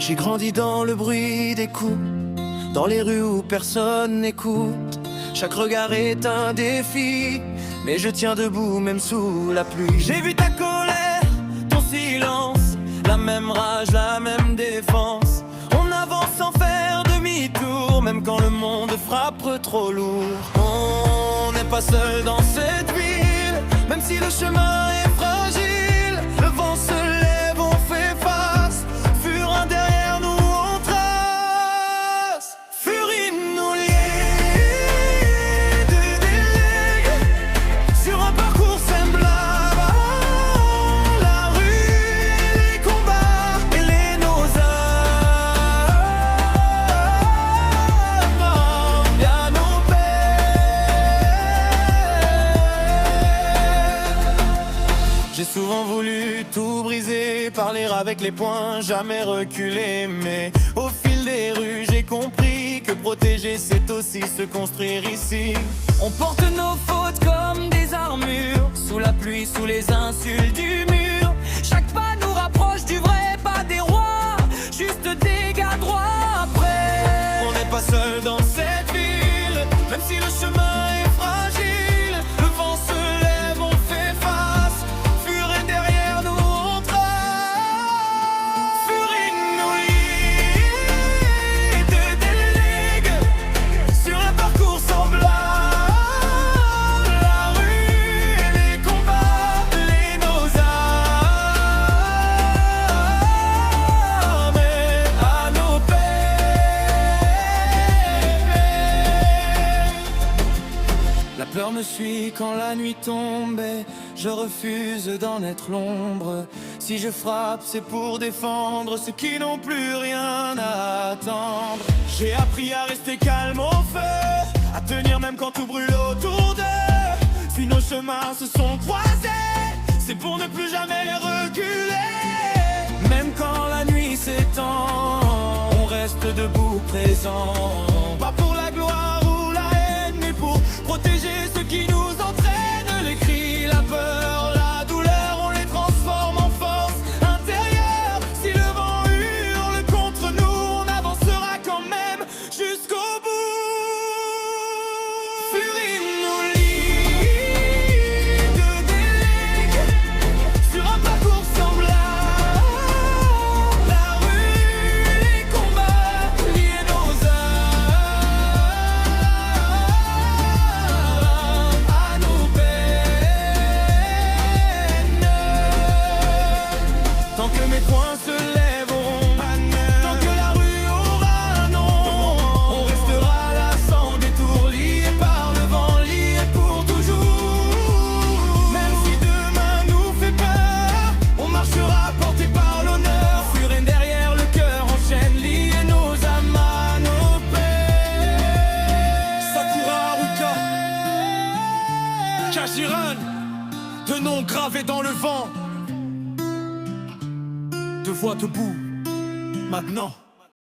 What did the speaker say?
J'ai grandi dans le bruit des coups, dans les rues où personne n'écoute. Chaque regard est un défi, mais je tiens debout même sous la pluie. J'ai vu ta colère, ton silence, la même rage, la même défense. On avance sans faire demi-tour, même quand le monde frappe trop lourd. On n'est pas seul dans cette ville, même si le chemin est fragile. Le vent se lève, on fait face, furin derrière nous on trace. Furie nous lie, deux délègues sur un parcours semblable. La rue, les combats et les nausées bien nos pères. J'ai souvent voulu tout briser, parler avec les poings, jamais reculer. Mais au fil des rues, j'ai compris que protéger, c'est aussi se construire ici. On porte nos fautes comme des armures, sous la pluie, sous les insultes du mur. Chaque pas nous rapproche du vrai, pas des rois, juste des gars droits après. On n'est pas seul dans cette ville, même si le chemin est fragile. Le vent se lève, on fait face, furie derrière nous on trace. Furie nous lie, deux délègues sur un parcours semblable. La rue, les combats, les nausées mais à nos pères. La peur me suit quand la nuit tombe et je refuse d'en être l'ombre. Si je frappe, c'est pour défendre ceux qui n'ont plus rien à attendre. J'ai appris à rester calme au feu, à tenir même quand tout brûle autour d'eux. Si nos chemins se sont croisés, c'est pour ne plus jamais reculer. Même quand la nuit s'étend, on reste debout présent. Pas pour la gloire ou la haine, mais pour protéger ceux qui nous entraînent. Les cris, la peur, la douleur, on les transforme en force intérieure. Si le vent hurle contre nous, on avancera quand même jusqu'au bout. Furie nous lie, deux délègues sur un parcours semblable. La rue, les combats, liés nos âmes à nos peines. Tant que mes poings se lèveront, tant que la rue aura un nom, on restera là sans détour, liés par le vent, liés pour toujours. Même si demain nous fait peur, on marchera porté par l'honneur. Furin derrière le cœur, enchaîne, lier nos âmes à nos pères. Sakura Haruka, Kashiran, de noms gravés dans le vent. Deux voix debout, maintenant.